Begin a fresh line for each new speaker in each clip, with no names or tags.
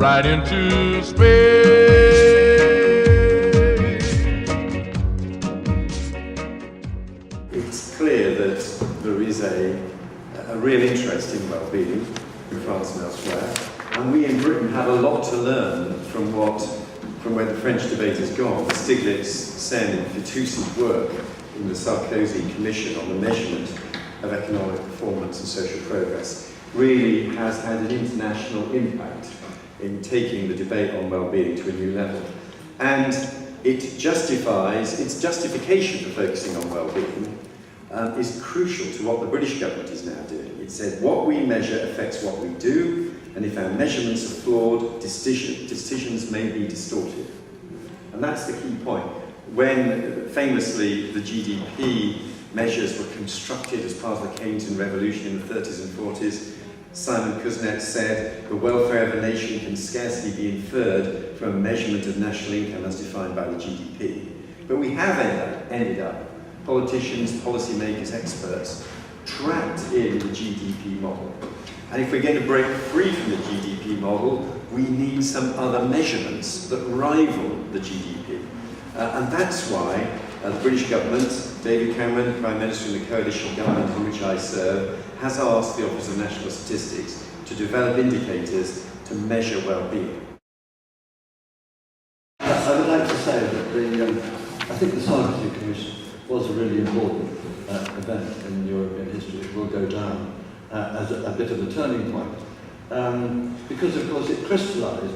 right into space.
It's clear that there is a real interest in well-being in France and elsewhere, and we in Britain have a lot to learn from where the French debate has gone. Stiglitz, Sen and Fitoussi work in the Sarkozy Commission on the measurement of economic performance and social progress really has had an international impact in taking the debate on well-being to a new level. And its justification for focusing on well-being is crucial to what the British government is now doing. It said what we measure affects what we do, and if our measurements are flawed, decisions may be distorted. And that's the key point. When famously the GDP measures were constructed as part of the Keynesian revolution in the 30s and 40s, Simon Kuznets said, the welfare of a nation can scarcely be inferred from a measurement of national income as defined by the GDP. But we have ended up, politicians, policymakers, experts, trapped in the GDP model. And if we're going to break free from the GDP model, we need some other measurements that rival the GDP. And that's why the British government, David Cameron, Prime Minister in the coalition government in which I serve, has asked the Office of National Statistics to develop indicators to measure well-being.
I would like to say that I think the Sarkozy Commission was a really important event in European history. It will go down as a bit of a turning point. Because, of course, it crystallised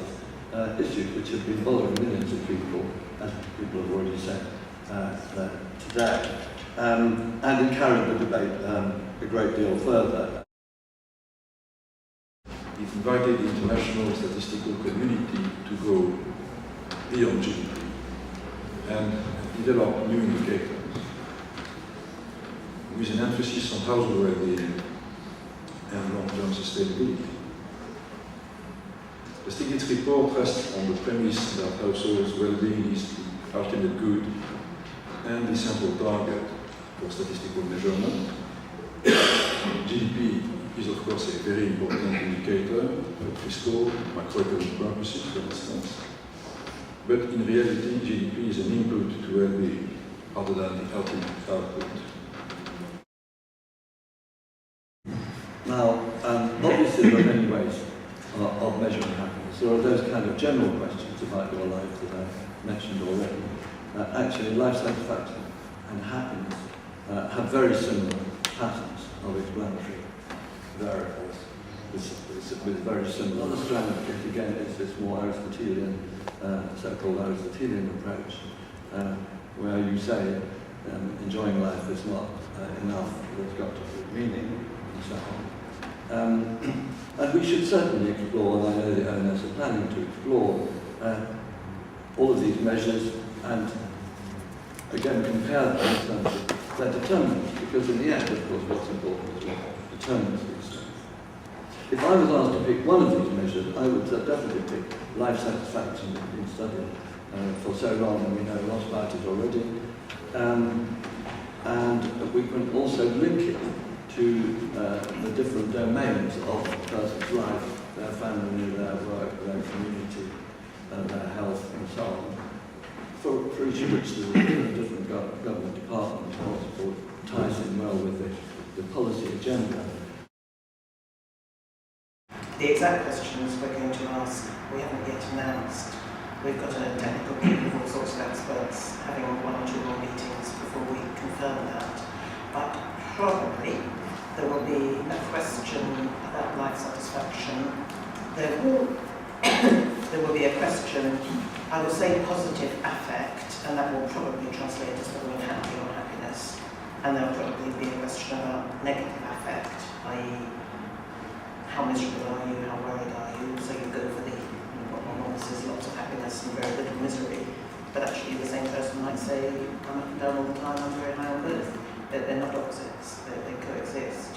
issues which have been bothering millions of people, as people have already said today, and it carried the debate a great deal further.
It invited the international statistical community to go beyond GDP and develop new indicators with an emphasis on household well-being and long-term sustainability. The Stiglitz report rests on the premise that households' well-being is the ultimate good and the central target for statistical measurement. GDP is, of course, a very important indicator for fiscal, macroeconomic purposes, for instance. But in reality, GDP is an input to well-being other than the ultimate output.
Now, obviously there are many ways of measuring happiness. There are those kind of general questions about your life that I mentioned already. Actually, life satisfaction and happiness have very similar patterns of explanatory variables with very similar. The strand of it, again, is this more Aristotelian, so-called Aristotelian approach, where you say enjoying life is not enough, there's got to be meaning, and so on. And we should certainly explore, and I know the owners are planning to explore, all of these measures and again compare them in terms of their determinants, because in the end, of course, what's important is what determines these things. If I was asked to pick one of these measures, I would definitely pick life satisfaction that has been studied for so long, and we know a lot about it already. And we can also link it to the different domains of a person's life, their family, their work, their community, their health, and so on. For each of which the different government departments also ties in well with the policy agenda.
The exact questions we're going to ask, we haven't yet announced. We've got a technical group of all sorts of experts having one or two more meetings before we confirm that. But probably there will be a question about life satisfaction. There will be a question, I would say positive affect, and that will probably translate as whether we're happy or happiness. And there will probably be a question about negative affect, i.e. how miserable are you, how worried are you, so you go for the, what my mom says, lots of happiness and very little misery. But actually the same person might say, I'm up and down all the time, I'm very high on both. They're not opposites, they coexist.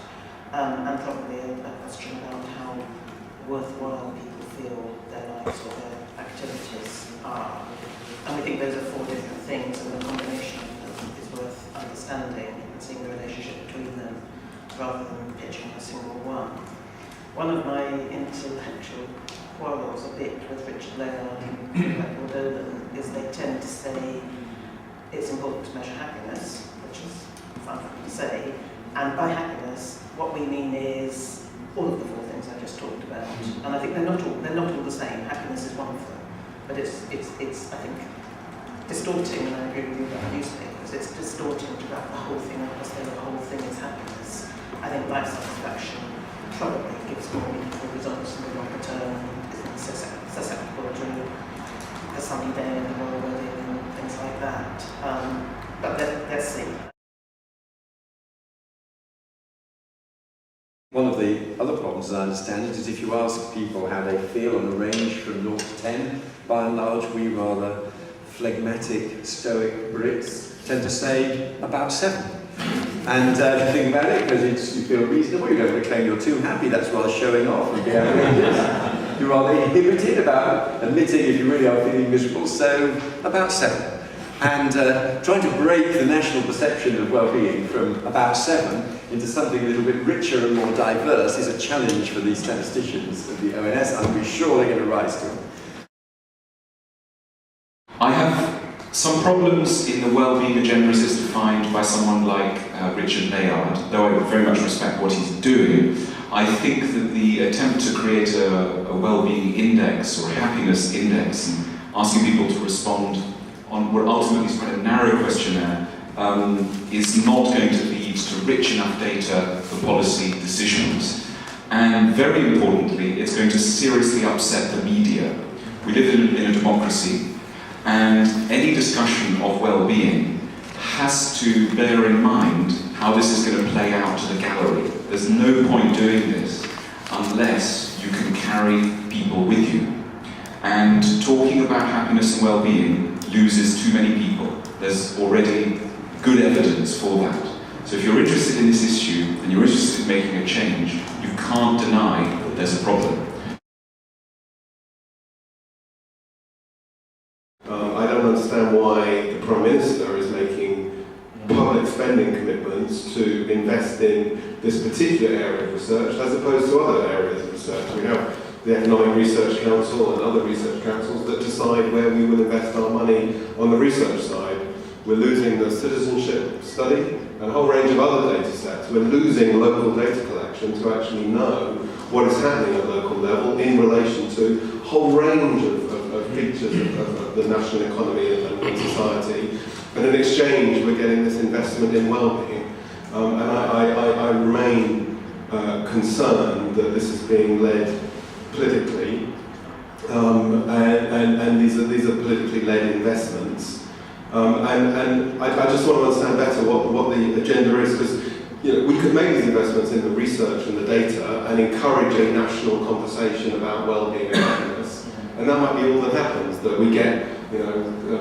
And probably a question about how worthwhile people feel their lives or their activities are. And we think those are four different things, and the combination of them is worth understanding and seeing the relationship between them, rather than pitching a single one. One of my intellectual quarrels a bit with Richard Layard and Botton is they tend to say it's important to measure happiness, which is fun for me to say, and by happiness what we mean is all of the four things I just talked about. And I think they're not all the same. Happiness is one of them, but it's I think distorting, and I agree with you about newspapers. It's distorting to wrap the whole thing up as though the whole thing is happiness. I think life satisfaction probably gives more meaningful results in the longer term, isn't susceptible to a sunny day and a royal wedding and things like that. But let's see.
One of the other problems, as I understand it, is if you ask people how they feel on a range from 0 to 10, by and large, we rather phlegmatic, stoic Brits tend to say about 7. And if you think about it, because you feel reasonable, you don't want to claim you're too happy, that's rather showing off and be outrageous. You're rather inhibited about admitting if you really are feeling miserable, so about 7. And trying to break the national perception of well-being from about 7 into something a little bit richer and more diverse is a challenge for these statisticians of the ONS, and we're sure they're going to rise to it.
I have some problems in the well-being agenda as it's defined by someone like Richard Layard, though I very much respect what he's doing. I think that the attempt to create a well-being index or a happiness index and asking people to respond on what ultimately is quite a narrow questionnaire is not going to lead to rich enough data for policy decisions. And very importantly, it's going to seriously upset the media. We live in a democracy, and any discussion of well-being has to bear in mind how this is going to play out to the gallery. There's no point doing this unless you can carry people with you. And talking about happiness and well-being loses too many people. There's already good evidence for that. So if you're interested in this issue and you're interested in making a change, you can't deny that there's a problem.
I don't understand why the Prime Minister is making public spending commitments to invest in this particular area of research as opposed to other areas of research. We have the Economic Research Council and other research councils that decide where we will invest our money on the research side. We're losing the citizenship study and a whole range of other data sets. We're losing local data collection to actually know what is happening at local level in relation to a whole range of features of the national economy and society. And in exchange, we're getting this investment in well-being. And I remain concerned that this is being led politically, and these are politically led investments. And I just want to understand better what the agenda is, because we could make these investments in the research and the data and encourage a national conversation about well-being and happiness, and that might be all that happens, that we get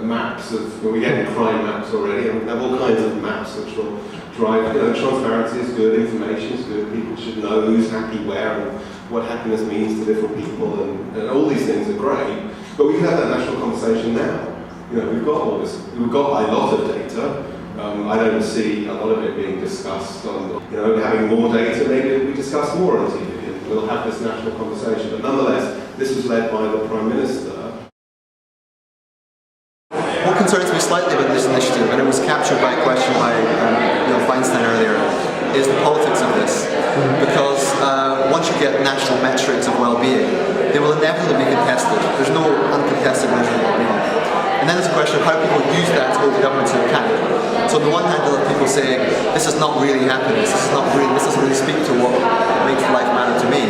maps of, we're getting crime maps already, and we have all kinds of maps which will drive, transparency is good, information is good, people should know who's happy where and what happiness means to different people, and all these things are great, but we can have that national conversation now. We've got all this, we've got a lot of data. I don't see a lot of it being discussed on, having more data, maybe we discuss more on TV, and we'll have this national conversation, but nonetheless, this was led by the Prime Minister.
What concerns me slightly about this initiative, and it was captured by a question by Neil Feinstein earlier, is the politics of this. Because once you get national metrics of well-being, they will inevitably be contested. There's no uncontested measure of well-being. And then there's a question of how people use that to hold the government to account. So on the one hand, you'll have people saying, this is not really happiness, this doesn't really speak to what makes life matter to me.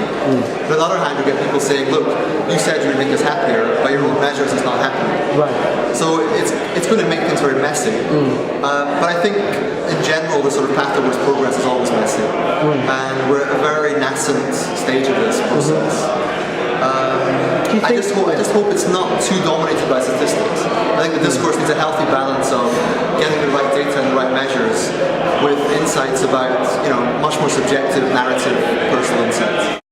But on the other hand, you get people saying, look, you said you would make us happier, by your own measures it's not happening.
Right.
So it's going to make things very messy. But I think in general the sort of path towards progress is always messy. And we're at a very nascent stage of this process. I just hope it's not too dominated by statistics. I think the discourse needs a healthy balance of getting the right data and the right measures with insights about, much more subjective, narrative, personal insights.